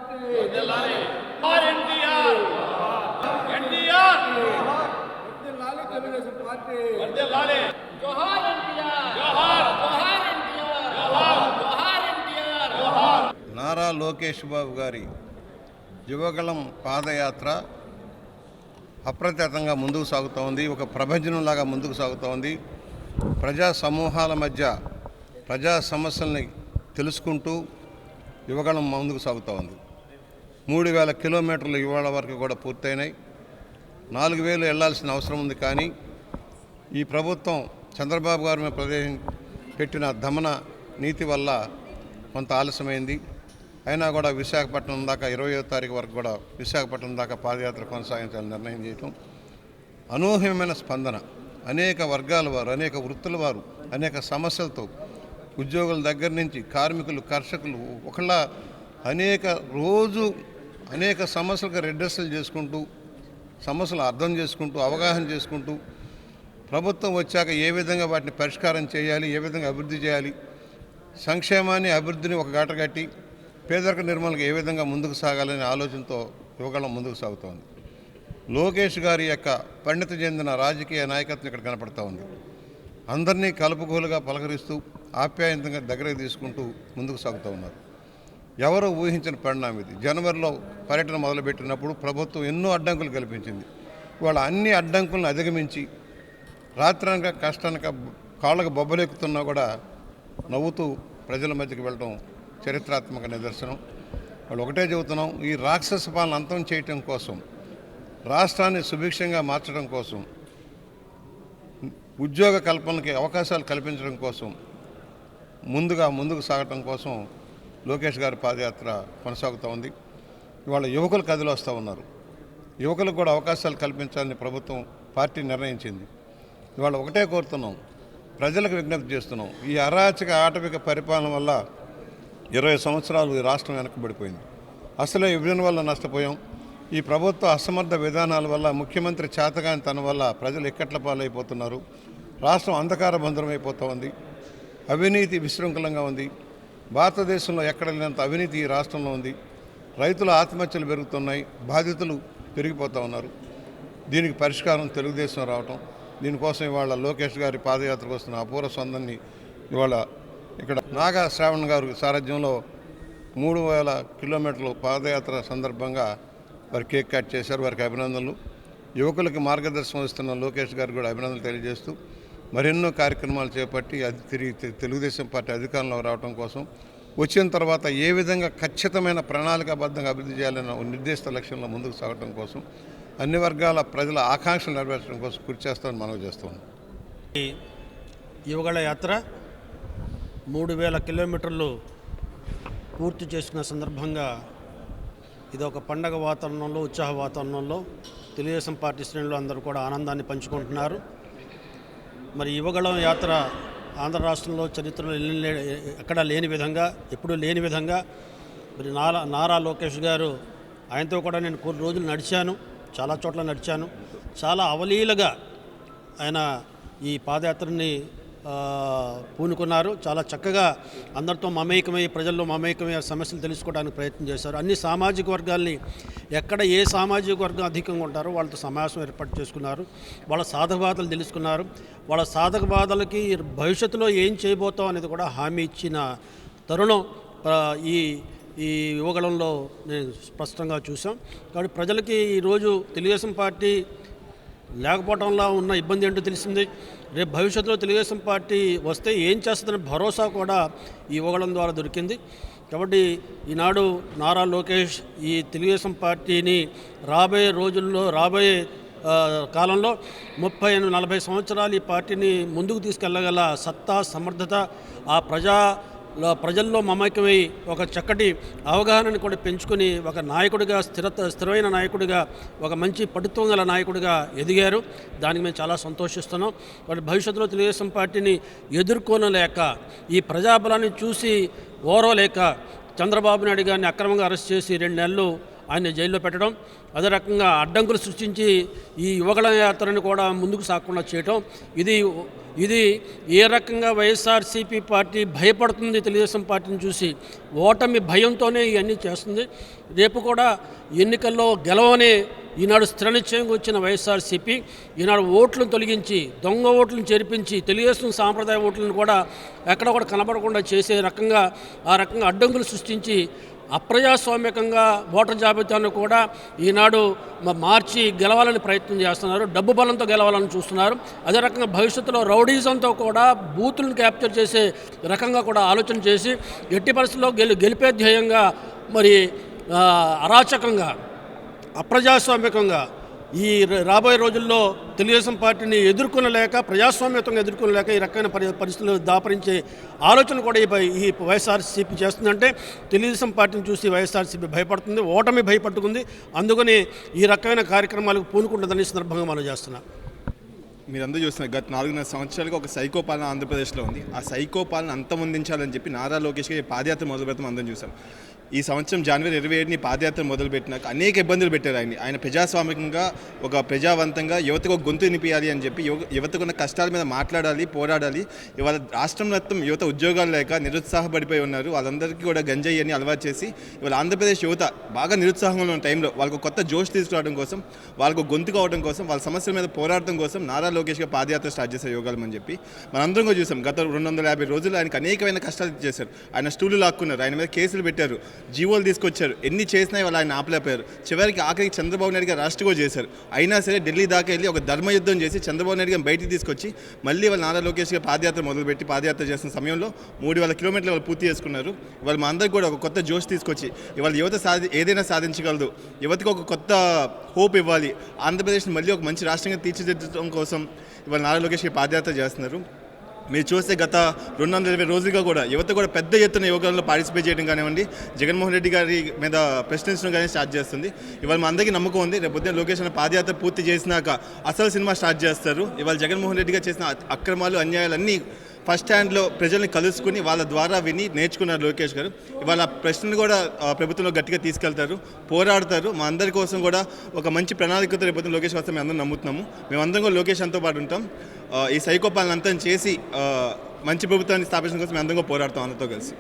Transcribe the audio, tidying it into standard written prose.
Party NTR NTR వర్ధిల్లాలి Telugu Desam party వర్ధిల్లాలి జోహార్ ఎన్టీఆర్ జోహార్ జోహార్ ఎన్టీఆర్ జోహార్ జోహార్ ఎన్టీఆర్ జోహార్. నారా లోకేష్ బాబు గారి యువగళం పాదయాత్ర అప్రతిహతంగా ముందుకు సాగుతూ ఉంది. ఒక ప్రభంజనంలాగా ముందుకు సాగుతూ ఉంది. ప్రజా సమూహాల మధ్య ప్రజా సమస్యల్ని తెలుసుకుంటూ యువగళం ముందుకు సాగుతూ ఉంది. 3000 కిలోమీటర్లు ఇవాళ వరకు కూడా పూర్తయినాయి. 4000 వెళ్లాల్సిన అవసరం ఉంది. కానీ ఈ ప్రభుత్వం చంద్రబాబు గారి మీద పెట్టిన దమన నీతి వల్ల కొంత ఆలస్యమైంది. అయినా కూడా విశాఖపట్నం దాకా 20వ తారీఖు వరకు కూడా విశాఖపట్నం దాకా పాదయాత్ర కొనసాగించాలని నిర్ణయం చేయటం, అనూహ్యమైన స్పందన, అనేక వర్గాల వారు, అనేక వృత్తుల వారు, అనేక సమస్యలతో ఉద్యోగుల దగ్గర నుంచి కార్మికులు, కర్షకులు ఒకళ్ళ అనేక సమస్యలకు రెడ్రెస్లు చేసుకుంటూ, సమస్యలు అర్థం చేసుకుంటూ, అవగాహన చేసుకుంటూ, ప్రభుత్వం వచ్చాక ఏ విధంగా వాటిని పరిష్కారం చేయాలి, ఏ విధంగా అభివృద్ధి చేయాలి, సంక్షేమాన్ని అభివృద్ధిని ఒక గాటగట్టి పేదరిక నిర్మూలనకు ఏ విధంగా ముందుకు సాగాలనే ఆలోచనతో యువగళం ముందుకు సాగుతోంది. లోకేష్ గారి యొక్క పరిణతి చెందిన రాజకీయ నాయకత్వం ఇక్కడ కనపడుతూ ఉంది. అందరినీ కలుపుగోలుగా పలకరిస్తూ ఆప్యాయంతంగా దగ్గరకు తీసుకుంటూ ముందుకు సాగుతూ ఉన్నారు. ఎవరూ ఊహించిన పరిణామం ఇది. జనవరిలో పర్యటన మొదలుపెట్టినప్పుడు ప్రభుత్వం ఎన్నో అడ్డంకులు కల్పించింది. ఇవాళ అన్ని అడ్డంకులను అధిగమించి రాత్రనక కష్టానక కాళ్ళకు బొబ్బలెక్కుతున్నా కూడా నవ్వుతూ ప్రజల మధ్యకి వెళ్ళడం చరిత్రాత్మక నిదర్శనం. వాళ్ళు ఒకటే చెబుతున్నాం, ఈ రాక్షస పాలన అంతం చేయటం కోసం, రాష్ట్రాన్ని సుభిక్షంగా మార్చడం కోసం, ఉద్యోగ కల్పనకి అవకాశాలు కల్పించడం కోసం, ముందుకు సాగటం కోసం లోకేష్ గారి పాదయాత్ర కొనసాగుతూ ఉంది. ఇవాళ యువకులు కదిలి వస్తూ ఉన్నారు. యువకులకు కూడా అవకాశాలు కల్పించాలని ప్రభుత్వం పార్టీ నిర్ణయించింది. ఇవాళ ఒకటే కోరుతున్నాం, ప్రజలకు విజ్ఞప్తి చేస్తున్నాం. ఈ అరాచక ఆటవిక పరిపాలన వల్ల 20 సంవత్సరాలు ఈ రాష్ట్రం వెనకబడిపోయింది. అసలే విభజన వల్ల నష్టపోయాం. ఈ ప్రభుత్వ అసమర్థ విధానాల వల్ల, ముఖ్యమంత్రి చేతగాని తన వల్ల ప్రజలు ఇక్కట్ల పాలైపోతున్నారు. రాష్ట్రం అంధకార బంధురమైపోతూ ఉంది. అవినీతి విశృంఖలంగా ఉంది. భారతదేశంలో ఎక్కడ లేనంత అవినీతి ఈ రాష్ట్రంలో ఉంది. రైతుల ఆత్మహత్యలు పెరుగుతున్నాయి. బాధితులు పెరిగిపోతూ ఉన్నారు. దీనికి పరిష్కారం తెలుగుదేశం రావటం. దీనికోసం ఇవాళ లోకేష్ గారి పాదయాత్రకు వస్తున్న అపూర్వ స్పందనని ఇవాళ ఇక్కడ నాగా శ్రావణ్ గారు సారథ్యంలో 3000 కిలోమీటర్లు పాదయాత్ర సందర్భంగా వారు కేక్ కట్ చేశారు. వారికి అభినందనలు. యువకులకి మార్గదర్శనం ఇస్తున్న లోకేష్ గారికి కూడా అభినందనలు తెలియజేస్తూ మరెన్నో కార్యక్రమాలు చేపట్టి తిరిగి తెలుగుదేశం పార్టీ అధికారంలో రావడం కోసం, వచ్చిన తర్వాత ఏ విధంగా ఖచ్చితమైన ప్రణాళికాబద్ధంగా అభివృద్ధి చేయాలన్న నిర్దిష్ట లక్ష్యంలో ముందుకు సాగడం కోసం, అన్ని వర్గాల ప్రజల ఆకాంక్షలు నెరవేర్చడం కోసం కృషి చేస్తామని మనవి చేస్తున్నాం. ఈ యువగళ యాత్ర 3000 కిలోమీటర్లు పూర్తి చేసుకున్న సందర్భంగా ఇది ఒక పండగ వాతావరణంలో, ఉత్సాహ వాతావరణంలో తెలుగుదేశం పార్టీ శ్రేణులు అందరూ కూడా ఆనందాన్ని పంచుకుంటున్నారు. మరి యువగళం యాత్ర ఆంధ్ర రాష్ట్రంలో చరిత్రలో ఎక్కడా లేని విధంగా, ఎప్పుడూ లేని విధంగా మరి నారా లోకేష్ గారు, ఆయనతో కూడా నేను కొన్ని రోజులు నడిచాను, చాలా చోట్ల నడిచాను. చాలా అవలీలగా ఆయన ఈ పాదయాత్రని పూనుకున్నారు. చాలా చక్కగా అందరితో మమేకమై, ప్రజల్లో మమేకమై సమస్యలు తెలుసుకోవడానికి ప్రయత్నం చేశారు. అన్ని సామాజిక వర్గాల్ని, ఎక్కడ ఏ సామాజిక వర్గం అధికంగా ఉంటారో వాళ్ళతో సమావేశం ఏర్పాటు చేసుకున్నారు. వాళ్ళ సాధక బాధలు తెలుసుకున్నారు. వాళ్ళ సాధక బాధలకి భవిష్యత్తులో ఏం చేయబోతాం అనేది కూడా హామీ ఇచ్చిన తరుణం ఈ యువగళంలో నేను స్పష్టంగా చూసాం. కాబట్టి ప్రజలకి ఈరోజు తెలుగుదేశం పార్టీ లేకపోవడంలో ఉన్న ఇబ్బంది ఏంటో తెలిసింది. రేపు భవిష్యత్తులో తెలుగుదేశం పార్టీ వస్తే ఏం చేస్తుందనే భరోసా కూడా ఈ యువగళం ద్వారా దొరికింది. కాబట్టి ఈనాడు నారా లోకేష్ ఈ తెలుగుదేశం పార్టీని రాబోయే రోజుల్లో, రాబోయే కాలంలో 30-40 సంవత్సరాలు ఈ పార్టీని ముందుకు తీసుకెళ్లగల సత్తా, సమర్థత, ఆ ప్రజల్లో మమేకమై ఒక చక్కటి అవగాహనని కూడా పెంచుకొని ఒక నాయకుడిగా, స్థిరమైన నాయకుడిగా, ఒక మంచి పటుత్వం గల నాయకుడిగా ఎదిగారు. దానికి మేము చాలా సంతోషిస్తున్నాం. వాటి భవిష్యత్తులో తెలుగుదేశం పార్టీని ఎదుర్కోనలేక, ఈ ప్రజాబలాన్ని చూసి ఓరవలేక చంద్రబాబు నాయుడు గారిని అక్రమంగా అరెస్ట్ చేసి 2 నెలలు ఆయన జైల్లో పెట్టడం, అదే రకంగా అడ్డంకులు సృష్టించి ఈ యువగళ యాత్రని కూడా ముందుకు సాగకుండా చేయటం, ఇది ఏ రకంగా వైఎస్ఆర్సీపీ పార్టీ భయపడుతుంది తెలుగుదేశం పార్టీని చూసి, ఓటమి భయంతోనే ఇవన్నీ చేస్తుంది. రేపు కూడా ఎన్నికల్లో గెలవనే ఈనాడు స్థిరనిశ్చయంగా వచ్చిన వైఎస్ఆర్సీపీ ఈనాడు ఓట్లను తొలగించి, దొంగ ఓట్లను చేర్పించి, తెలుగుదేశం సాంప్రదాయ ఓట్లను కూడా ఎక్కడ కూడా కనబడకుండా చేసే రకంగా ఆ రకంగా అడ్డంకులు సృష్టించి అప్రజాస్వామ్యకంగా ఓటర్ జాబితాను కూడా ఈనాడు మార్చి గెలవాలని ప్రయత్నం చేస్తున్నారు. డబ్బు బలంతో గెలవాలని చూస్తున్నారు. అదే రకంగా భవిష్యత్తులో రౌడీజంతో కూడా బూతులను క్యాప్చర్ చేసే రకంగా కూడా ఆలోచన చేసి ఎట్టి పరిస్థితుల్లో గెలిపే ధ్యేయంగా మరి అరాచకంగా అప్రజాస్వామ్యకంగా ఈ రాబోయే రోజుల్లో తెలుగుదేశం పార్టీని ఎదుర్కొనలేక, ప్రజాస్వామ్యతంగా ఎదుర్కొనలేక ఈ రకమైన పరిస్థితులు దాపరించే ఆలోచన కూడా ఈ వైఎస్ఆర్సీపీ చేస్తుందంటే తెలుగుదేశం పార్టీని చూసి వైఎస్ఆర్సీపీ భయపడుతుంది, ఓటమి భయపట్టుకుంది. అందుకని ఈ రకమైన కార్యక్రమాలకు పూనుకుంటుందని సందర్భంగా మనం చేస్తున్నాం. మీరందరూ చూస్తున్నారు, గత 4.5 సంవత్సరాలుగా ఒక సైకో పాలన ఆంధ్రప్రదేశ్లో ఉంది. ఆ సైకో పాలన అంతమొందించాలని చెప్పి నారా లోకేష్ గారి పాదయాత్ర మొదలుపెడతాం అందరం చూసాం. ఈ సంవత్సరం జనవరి 27ని పాదయాత్ర మొదలుపెట్టినాక అనేక ఇబ్బందులు పెట్టారు ఆయన ప్రజాస్వామికంగా, ఒక ప్రజావంతంగా యువతకు ఒక గొంతు వినిపించాలి అని చెప్పి యువతకు ఉన్న కష్టాల మీద మాట్లాడాలి, పోరాడాలి. ఇవాళ రాష్ట్రం మొత్తం యువత ఉద్యోగాలు లేక నిరుత్సాహపడిపోయి ఉన్నారు. వాళ్ళందరికీ కూడా గంజాయి అని అలవాటు చేసి ఇవాళ ఆంధ్రప్రదేశ్ యువత బాగా నిరుత్సాహంలో ఉన్న టైంలో వాళ్ళకు కొత్త జోష్ తీసుకురావడం కోసం, వాళ్ళకు గొంతు కావడం కోసం, వాళ్ళ సమస్యల మీద పోరాడటం కోసం నారా లోకేష్ గారు పాదయాత్ర స్టార్ట్ చేశారు యోగాలం అని చెప్పి మనందరం కూడా చూసాం. గత 250 రోజులు ఆయనకు అనేకమైన కష్టాలు చేశారు. ఆయన స్టూలు లాక్కున్నారు, ఆయన మీద కేసులు పెట్టారు, జీవోలు తీసుకొచ్చారు. ఎన్ని చేసినా వాళ్ళు ఆయన ఆపలేకపోయారు. చివరికి ఆఖరికి చంద్రబాబు నాయుడు గారు అరెస్ట్ కూడా చేశారు. అయినా సరే ఢిల్లీ దాకా వెళ్ళి ఒక ధర్మయుద్ధం చేసి చంద్రబాబు నాయుడు గారిని బయటికి తీసుకొచ్చి మళ్ళీ వాళ్ళ నారా లోకేష్ గారు పాదయాత్ర మొదలుపెట్టి పాదయాత్ర చేస్తున్న సమయంలో 3000 కిలోమీటర్లు వాళ్ళు పూర్తి చేసుకున్నారు. వాళ్ళు మా అందరికి కూడా ఒక కొత్త జోష్ తీసుకొచ్చి ఇవాళ యువత ఏదైనా సాధించగలదు, యువతకు ఒక కొత్త హోప్ ఇవ్వాలి, ఆంధ్రప్రదేశ్ని మళ్ళీ ఒక మంచి రాష్ట్రంగా తీర్చిదిద్దడం కోసం ఇవాళ నారా లోకేష్ గారు పాదయాత్ర చేస్తున్నారు. మీరు చూస్తే గత 220 రోజులుగా కూడా యువత కూడా పెద్ద ఎత్తున యోగాల్లో పార్టిసిపేట్ చేయడం కానివ్వండి, జగన్మోహన్ రెడ్డి గారి మీద ప్రశ్నించడం కానీ స్టార్ట్ చేస్తుంది. ఇవాళ మా అందరికీ నమ్మకం ఉంది, రేపు పొద్దున్న లోకేష్ అన్న పాదయాత్ర పూర్తి చేసినాక అసలు సినిమా స్టార్ట్ చేస్తారు. ఇవాళ జగన్మోహన్ రెడ్డి గారు చేసిన అక్రమాలు, అన్యాయాలన్నీ ఫస్ట్ హ్యాండ్లో ప్రజల్ని కలుసుకుని వాళ్ళ ద్వారా విని నేర్చుకున్నారు లోకేష్ గారు. ఇవాళ ప్రశ్నలు కూడా ప్రభుత్వంలో గట్టిగా తీసుకెళ్తారు, పోరాడతారు. మా అందరి కోసం కూడా ఒక మంచి ప్రణాళికతో రేపు లోకేష్ వస్తే మేము అందరం నమ్ముతున్నాము. మేమందరం కూడా లోకేష్ అంతో పాటు ఉంటాం. ఈ సైకో పాలన అంతం చేసి మంచి ప్రభుత్వాన్ని స్థాపించడం కోసం మేము అందరం పోరాడతాం అందరితో కలిసి.